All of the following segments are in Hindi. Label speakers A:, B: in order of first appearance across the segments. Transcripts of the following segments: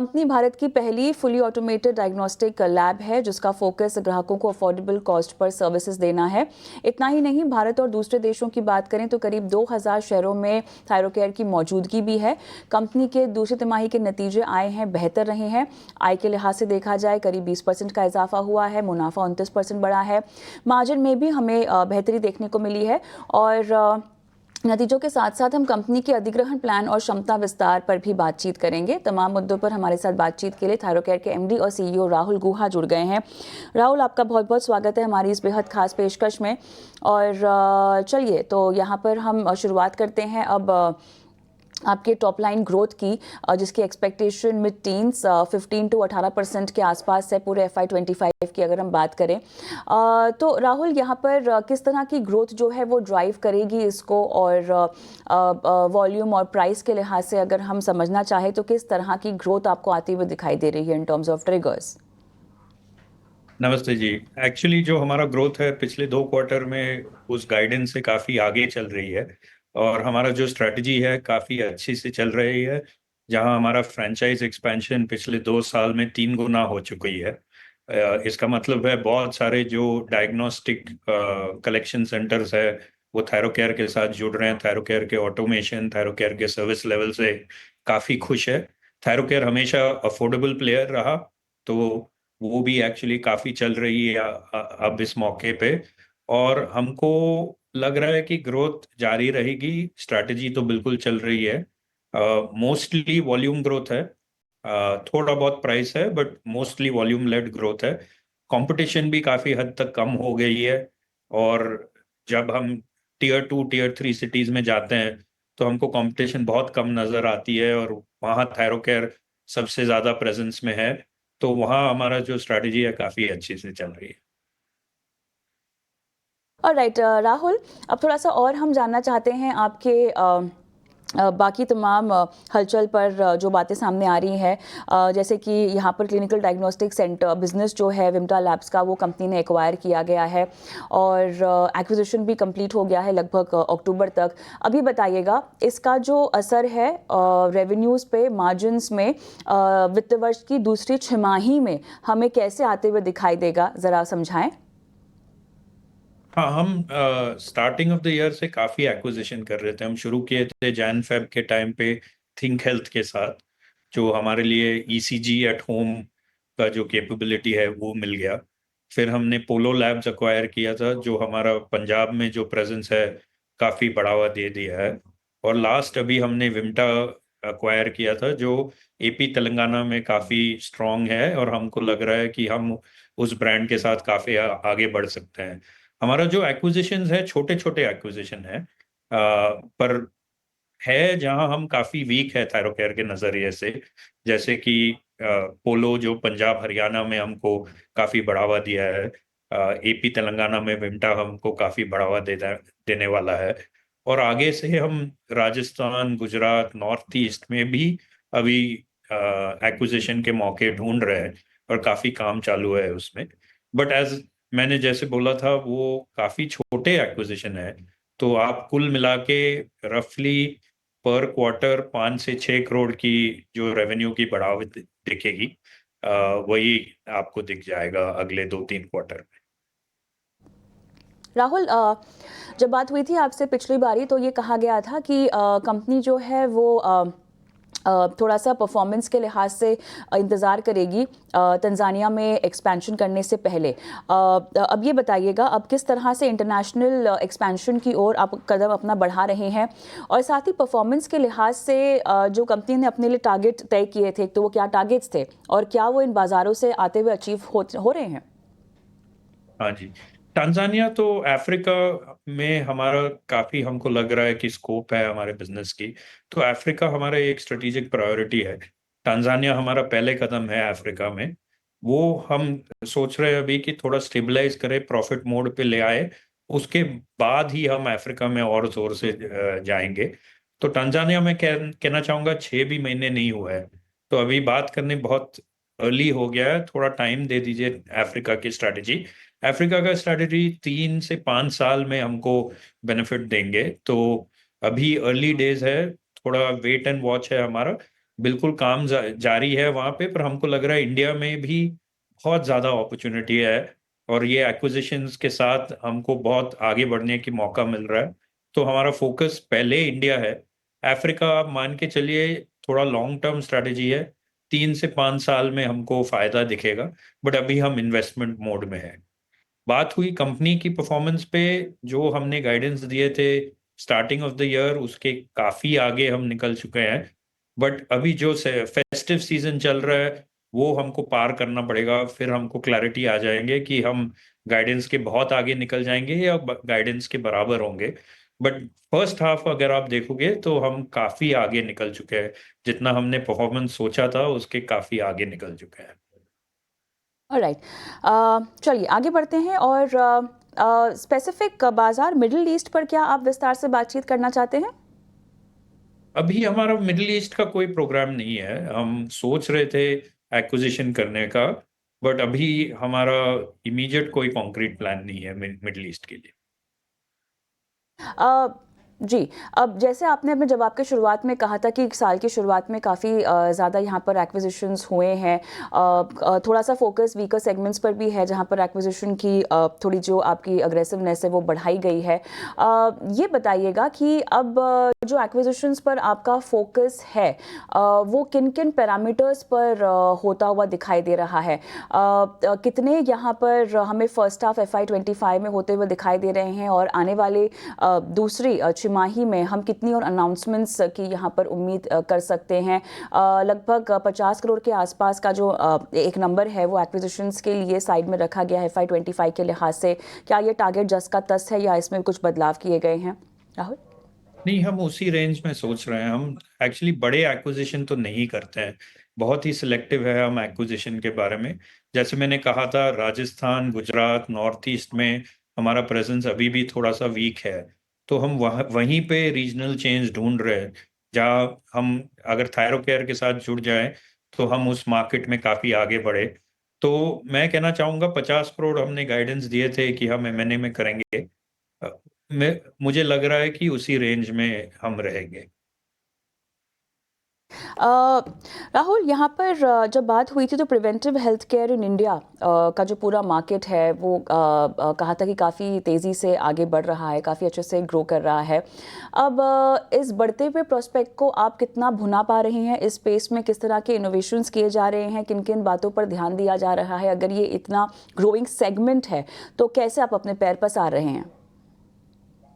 A: कंपनी भारत की पहली फुली ऑटोमेटेड डायग्नोस्टिक लैब है जिसका फोकस ग्राहकों को अफोर्डेबल कॉस्ट पर सर्विसेज देना है। इतना ही नहीं, भारत और दूसरे देशों की बात करें तो करीब 2000 शहरों में थायरोकेयर की मौजूदगी भी है। कंपनी के दूसरी तिमाही के नतीजे आए हैं, बेहतर रहे हैं। आय के लिहाज से देखा जाए करीब 20% का इजाफा हुआ है, मुनाफा 29% बढ़ा है। मार्जिन में भी हमें बेहतरी देखने को मिली है और नतीजों के साथ साथ हम कंपनी के अधिग्रहण प्लान और क्षमता विस्तार पर भी बातचीत करेंगे। तमाम मुद्दों पर हमारे साथ बातचीत के लिए थायरोकेयर के एमडी और सीईओ राहुल गुहा जुड़ गए हैं। राहुल, आपका बहुत बहुत स्वागत है हमारी इस बेहद खास पेशकश में। और चलिए तो यहाँ पर हम शुरुआत करते हैं अब आपके टॉप लाइन ग्रोथ की, जिसकी एक्सपेक्टेशन मिड टीन्स 15 to 18% के आसपास है पूरे FY25 की अगर हम बात करें। तो राहुल, यहाँ पर किस तरह की ग्रोथ जो है वो ड्राइव करेगी इसको, और वॉल्यूम और प्राइस के लिहाज से अगर हम समझना चाहें तो किस तरह की ग्रोथ आपको आती हुई दिखाई दे रही है इन टर्म्स ऑफ ट्रिगर्स?
B: नमस्ते जी। एक्चुअली जो हमारा ग्रोथ है पिछले 2 क्वार्टर में उस गाइडेंस से काफ़ी आगे चल रही है। और हमारा जो स्ट्रेटजी है काफ़ी अच्छी से चल रही है, जहां हमारा फ्रेंचाइज एक्सपेंशन पिछले 2 साल में 3 गुना हो चुकी है। इसका मतलब है बहुत सारे जो डायग्नोस्टिक कलेक्शन सेंटर्स है वो थायरोकेयर के साथ जुड़ रहे हैं। थायरोकेयर के ऑटोमेशन, थायरोकेयर के सर्विस लेवल से काफ़ी खुश है। थायरोकेयर हमेशा अफोर्डेबल प्लेयर रहा, तो वो भी एक्चुअली काफी चल रही है अब इस मौके पे। और हमको लग रहा है कि ग्रोथ जारी रहेगी। स्ट्रैटेजी तो बिल्कुल चल रही है। मोस्टली वॉल्यूम ग्रोथ है, थोड़ा बहुत प्राइस है, but mostly volume led growth है। कंपटीशन भी काफी हद तक कम हो गई है। और जब हम टीयर 2 टीयर 3 सिटीज में जाते हैं तो हमको कंपटीशन बहुत कम नजर आती है, और वहाँ थायरोकेयर सबसे ज्यादा प्रेजेंस में है। तो वहाँ हमारा जो स्ट्रैटेजी है काफी अच्छी से चल रही है।
A: और राइट राहुल, अब थोड़ा सा और हम जानना चाहते हैं आपके बाकी तमाम हलचल पर जो बातें सामने आ रही हैं, जैसे कि यहाँ पर क्लिनिकल डायग्नोस्टिक सेंटर बिजनेस जो है विम्टा लैब्स का, वो कंपनी ने एक्वायर किया गया है और एक्विजिशन भी कंप्लीट हो गया है लगभग अक्टूबर तक। अभी बताइएगा इसका जो असर है रेवेन्यूज़ पे, मार्जिन्स में, वित्त वर्ष की दूसरी छमाही में हमें कैसे आते हुए दिखाई देगा, ज़रा समझाएं।
B: हाँ, हम स्टार्टिंग ऑफ द ईयर से काफी एक्विजिशन कर रहे थे। हम शुरू किए थे जैन फेब के टाइम पे थिंक हेल्थ के साथ, जो हमारे लिए ईसीजी एट होम का जो कैपेबिलिटी है वो मिल गया। फिर हमने पोलो लैब्स अक्वायर किया था, जो हमारा पंजाब में जो प्रेजेंस है काफी बढ़ावा दे दिया है। और लास्ट अभी हमने विम्टा अक्वायर किया था, जो एपी तेलंगाना में काफी स्ट्रांग है, और हमको लग रहा है कि हम उस ब्रांड के साथ काफी आगे बढ़ सकते हैं। हमारा जो एक्विजिशंस है छोटे छोटे एक्विजिशन है, पर है जहां हम काफी वीक है थायरोकेयर के नजरिए से। जैसे कि पोलो जो पंजाब हरियाणा में हमको काफी बढ़ावा दिया है, एपी तेलंगाना में विम्टा हमको काफी बढ़ावा देने वाला है। और आगे से हम राजस्थान, गुजरात, नॉर्थ ईस्ट में भी अभी एक्विजिशन के मौके ढूंढ रहे हैं, और काफी काम चालू है उसमें। बट एज मैंने जैसे बोला था, वो काफी छोटे एक्विजिशन है। तो आप कुल मिला के रफली पर क्वार्टर 5 से 6 करोड़ की जो रेवेन्यू की बढ़ावट दिखेगी, वही आपको दिख जाएगा अगले 2-3 क्वार्टर में।
A: राहुल, जब बात हुई थी आपसे पिछली बारी तो ये कहा गया था कि कंपनी जो है वो थोड़ा सा परफॉर्मेंस के लिहाज से इंतज़ार करेगी तंजानिया में एक्सपेंशन करने से पहले। अब ये बताइएगा, अब किस तरह से इंटरनेशनल एक्सपेंशन की ओर आप कदम अपना बढ़ा रहे हैं, और साथ ही परफॉर्मेंस के लिहाज से जो कंपनी ने अपने लिए टारगेट तय किए थे, तो वो क्या टारगेट्स थे और क्या वो इन बाज़ारों से आते हुए अचीव हो रहे हैं?
B: हाँ जी। टांजानिया तो अफ्रीका में हमारा काफी हमको लग रहा है कि स्कोप है हमारे बिजनेस की। तो अफ्रीका हमारा एक स्ट्रेटेजिक प्रायोरिटी है। टांजानिया हमारा पहले कदम है अफ्रीका में। वो हम सोच रहे हैं अभी कि थोड़ा स्टेबलाइज करें, प्रॉफिट मोड पे ले आए, उसके बाद ही हम अफ्रीका में और जोर से जाएंगे। तो टांजानिया में कहना चाहूंगा 6 भी महीने नहीं हुआ है, तो अभी बात करने बहुत अर्ली हो गया है। थोड़ा टाइम दे दीजिए अफ्रीका की स्ट्रैटेजी। अफ्रीका का स्ट्रैटेजी 3 से 5 साल में हमको बेनिफिट देंगे। तो अभी अर्ली डेज है, थोड़ा वेट एंड वॉच है हमारा। बिल्कुल काम जारी है वहाँ पे, पर हमको लग रहा है इंडिया में भी बहुत ज़्यादा अपॉर्चुनिटी है और ये एक्विजिशंस के साथ हमको बहुत आगे बढ़ने की मौका मिल रहा है। तो हमारा फोकस पहले इंडिया है। अफ्रीका आप मान के चलिए थोड़ा लॉन्ग टर्म स्ट्रैटेजी है, 3 से 5 साल में हमको फायदा दिखेगा, बट अभी हम इन्वेस्टमेंट मोड में है। बात हुई कंपनी की परफॉर्मेंस पे, जो हमने गाइडेंस दिए थे स्टार्टिंग ऑफ द ईयर उसके काफी आगे हम निकल चुके हैं। बट अभी जो फेस्टिव सीजन चल रहा है वो हमको पार करना पड़ेगा, फिर हमको क्लैरिटी आ जाएंगे कि हम गाइडेंस के बहुत आगे निकल जाएंगे या गाइडेंस के बराबर होंगे। बट फर्स्ट हाफ अगर आप देखोगे तो हम काफी आगे निकल चुके हैं, जितना हमने परफॉर्मेंस सोचा था उसके काफी आगे निकल चुके हैं।
A: ऑलराइट, चलिए आगे बढ़ते हैं और स्पेसिफिक बाजार मिडिल ईस्ट पर क्या आप विस्तार से बातचीत करना चाहते हैं?
B: अभी हमारा मिडिल ईस्ट का कोई प्रोग्राम नहीं है, हम सोच रहे थे एक्विजिशन करने का, बट अभी हमारा इमीडिएट कोई कॉन्क्रीट प्लान नहीं है मिडिल ईस्ट के लिए।
A: अ, जी, अब जैसे आपने अपने जवाब के शुरुआत में कहा था कि साल की शुरुआत में काफ़ी ज़्यादा यहाँ पर एक्विजिशंस हुए हैं। थोड़ा सा फोकस वीकर सेगमेंट्स पर भी है जहाँ पर एक्विजिशन की थोड़ी जो आपकी अग्रेसिवनेस है वो बढ़ाई गई है। ये बताइएगा कि अब जो एक्विजिशंस पर आपका फोकस है वो किन किन पैरामीटर्स पर होता हुआ दिखाई दे रहा है? कितने यहाँ पर हमें फर्स्ट हाफ FY25 में होते हुए दिखाई दे रहे हैं और आने वाले दूसरी छमाही में हम कितनी और अनाउंसमेंट्स की यहाँ पर उम्मीद कर सकते हैं? लगभग 50 करोड़ के आसपास का जो एक नंबर है वो एक्विजिशंस के लिए साइड में रखा गया है FY25 के लिहाज से। क्या ये टारगेट जस का तस है या इसमें कुछ बदलाव किए गए हैं? राहुल?
B: नहीं, हम उसी रेंज में सोच रहे हैं। हम एक्चुअली बड़े एक्विजिशन तो नहीं करते हैं, बहुत ही सिलेक्टिव है हम एक्विजिशन के बारे में। जैसे मैंने कहा था, राजस्थान, गुजरात, नॉर्थ ईस्ट में हमारा प्रेजेंस अभी भी थोड़ा सा वीक है, तो हम वहीं पे रीजनल चेंज ढूंढ रहे हैं जहाँ हम अगर थायरोकेयर के साथ जुड़ जाएं तो हम उस मार्केट में काफ़ी आगे बढ़े। तो मैं कहना चाहूँगा 50 करोड़ हमने गाइडेंस दिए थे कि हम M&A में करेंगे। मैं मुझे लग रहा है कि उसी रेंज में हम रहेंगे।
A: अ, राहुल, यहाँ पर जब बात हुई थी तो preventive health care in India का जो पूरा मार्केट है वो कहा था कि काफ़ी तेज़ी से आगे बढ़ रहा है, काफ़ी अच्छे से ग्रो कर रहा है। अब इस बढ़ते हुए प्रोस्पेक्ट को आप कितना भुना पा रहे हैं? इस स्पेस में किस तरह के इनोवेशंस किए जा रहे हैं? किन किन बातों पर ध्यान दिया जा रहा है? अगर ये इतना ग्रोइंग सेगमेंट है तो कैसे आप अपने पैर पसार रहे हैं?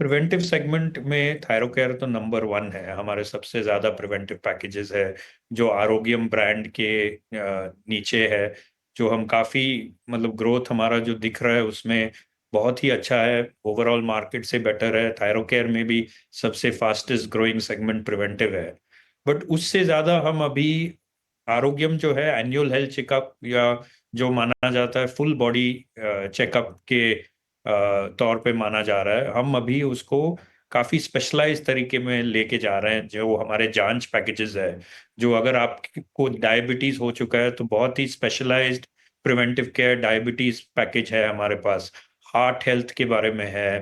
B: प्रिवेंटिव सेगमेंट में थायरोकेयर तो नंबर 1 है, हमारे सबसे ज्यादा प्रिवेंटिव पैकेजेस है जो आरोग्यम ब्रांड के नीचे है। जो हम काफी मतलब ग्रोथ हमारा जो दिख रहा है उसमें बहुत ही अच्छा है, ओवरऑल मार्केट से बेटर है। थायरोकेयर में भी सबसे फास्टेस्ट ग्रोइंग सेगमेंट प्रिवेंटिव है। बट उससे ज्यादा हम अभी आरोग्यम जो है एनुअल हेल्थ चेकअप, या जो माना जाता है फुल बॉडी चेकअप के तौर पे माना जा रहा है, हम अभी उसको काफी स्पेशलाइज तरीके में लेके जा रहे हैं। जो हमारे जांच पैकेजेस है, जो अगर आपको डायबिटीज हो चुका है तो बहुत ही specialized preventive care diabetes package है हमारे पास। हार्ट हेल्थ के बारे में है,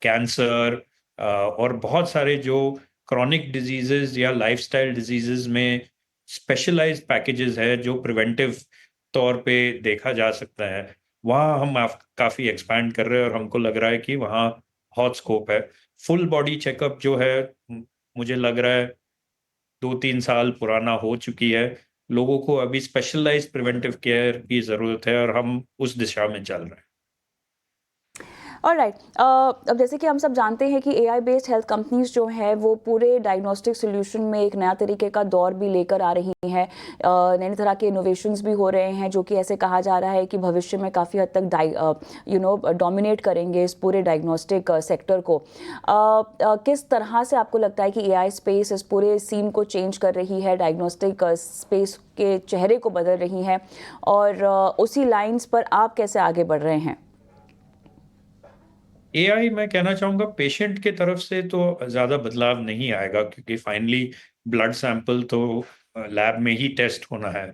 B: कैंसर और बहुत सारे जो क्रॉनिक डिजीजेस या लाइफस्टाइल डिजीजेस में स्पेशलाइज्ड पैकेजेस है जो प्रिवेंटिव तौर पे देखा जा सकता है। वहाँ हम काफी एक्सपैंड कर रहे हैं और हमको लग रहा है कि वहाँ बहुत स्कोप है। फुल बॉडी चेकअप जो है, मुझे लग रहा है 2-3 साल पुराना हो चुकी है। लोगों को अभी स्पेशलाइज्ड प्रिवेंटिव केयर की जरूरत है और हम उस दिशा में चल रहे हैं।
A: ऑलराइट, अब जैसे कि हम सब जानते हैं कि AI बेस्ड हेल्थ कंपनीज जो हैं वो पूरे डायग्नोस्टिक सोल्यूशन में एक नया तरीके का दौर भी लेकर आ रही हैं। नए तरह के इनोवेशंस भी हो रहे हैं जो कि ऐसे कहा जा रहा है कि भविष्य में काफ़ी हद तक डोमिनेट करेंगे इस पूरे डायग्नोस्टिक सेक्टर को। किस तरह से आपको लगता है कि AI स्पेस इस पूरे सीन को चेंज कर रही है, डायग्नोस्टिक स्पेस के चेहरे को बदल रही है, और उसी लाइंस पर आप कैसे आगे बढ़ रहे हैं?
B: एआई मैं कहना चाहूंगा पेशेंट के तरफ से तो ज्यादा बदलाव नहीं आएगा, क्योंकि फाइनली ब्लड सैंपल तो लैब में ही टेस्ट होना है।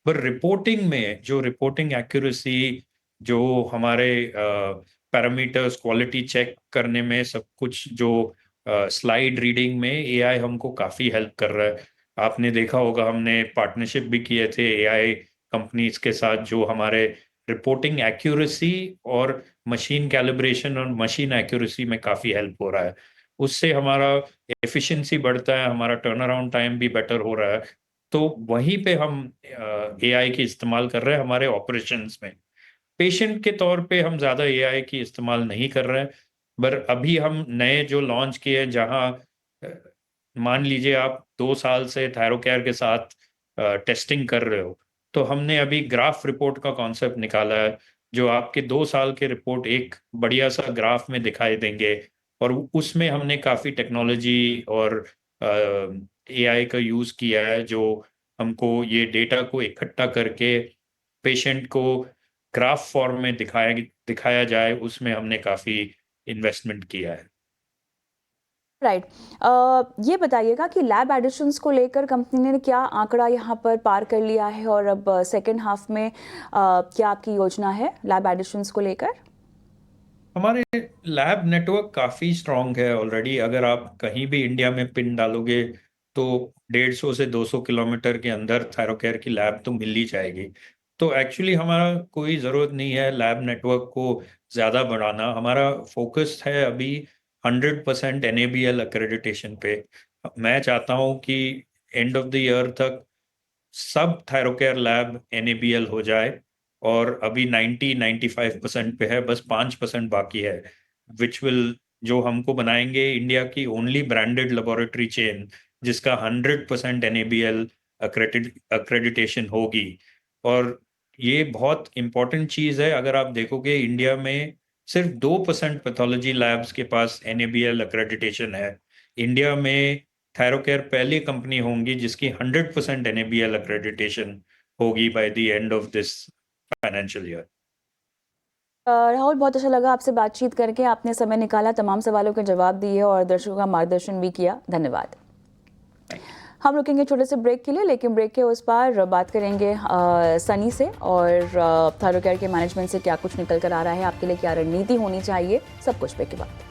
B: पर रिपोर्टिंग में जो रिपोर्टिंग एक्यूरेसी, जो हमारे पैरामीटर्स क्वालिटी चेक करने में सब कुछ, जो स्लाइड रीडिंग में एआई हमको काफी हेल्प कर रहा है। आपने देखा होगा हमने पार्टनरशिप भी किए थे एआई कंपनीज के साथ, जो हमारे रिपोर्टिंग एक्यूरेसी और मशीन कैलिब्रेशन और मशीन एक्यूरेसी में काफ़ी हेल्प हो रहा है। उससे हमारा एफिशिएंसी बढ़ता है, हमारा टर्न अराउंड टाइम भी बेटर हो रहा है। तो वहीं पे हम एआई की इस्तेमाल कर रहे हैं हमारे ऑपरेशंस में। पेशेंट के तौर पे हम ज़्यादा एआई की इस्तेमाल नहीं कर रहे हैं, पर अभी हम नए जो लॉन्च किए हैं, जहाँ मान लीजिए आप 2 साल से थायरोकेयर के साथ टेस्टिंग कर रहे हो, तो हमने अभी ग्राफ रिपोर्ट का कॉन्सेप्ट निकाला है, जो आपके 2 साल के रिपोर्ट एक बढ़िया सा ग्राफ में दिखाई देंगे। और उसमें हमने काफ़ी टेक्नोलॉजी और एआई का यूज़ किया है, जो हमको ये डेटा को इकट्ठा करके पेशेंट को ग्राफ फॉर्म में दिखाया जाए, उसमें हमने काफ़ी इन्वेस्टमेंट किया है।
A: राइट। ये बताइएगा कि लैब एडिशंस को लेकर कंपनी ने क्या आंकड़ा यहाँ पर पार कर लिया है, और अब सेकेंड हाफ में क्या आपकी योजना है लैब एडिशंस को लेकर?
B: हमारे लैब नेटवर्क काफ़ी स्ट्रांग है ऑलरेडी। अगर आप कहीं भी इंडिया में पिन डालोगे तो 150 से 200 किलोमीटर के अंदर थायरोकेयर की लैब तो मिल ही जाएगी। तो एक्चुअली हमारा कोई ज़रूरत नहीं है लैब नेटवर्क को ज़्यादा बढ़ाना। हमारा फोकस है अभी 100% NABL अक्रेडिटेशन पे। मैं चाहता हूँ कि एंड ऑफ द ईयर तक सब थायरोकेयर लैब NABL हो जाए, और अभी 90-95% पे है, बस 5% बाकी है, विच विल जो हमको बनाएंगे इंडिया की ओनली ब्रांडेड लेबोरेटरी चेन, जिसका 100% NABL अक्रेडिटेशन होगी। और ये बहुत इंपॉर्टेंट चीज़ है। अगर आप देखोगे इंडिया में सिर्फ 2% पैथोलॉजी लैब्स के पास NABL अक्रेडिटेशन है। इंडिया में थायरोकेयर पहली कंपनी होंगी जिसकी 100% NABL अक्रेडिटेशन होगी by the end of this financial year.
A: Rahul, बहुत अच्छा लगा आपसे बातचीत करके। आपने समय निकाला, तमाम सवालों के जवाब दिए और दर्शकों का मार्गदर्शन भी किया। धन्यवाद। हम रुकेंगे छोटे से ब्रेक के लिए, लेकिन ब्रेक के उस पार बात करेंगे सनी से, और थायरोकेयर के मैनेजमेंट से क्या कुछ निकल कर आ रहा है, आपके लिए क्या रणनीति होनी चाहिए, सब कुछ ब्रेक के बाद।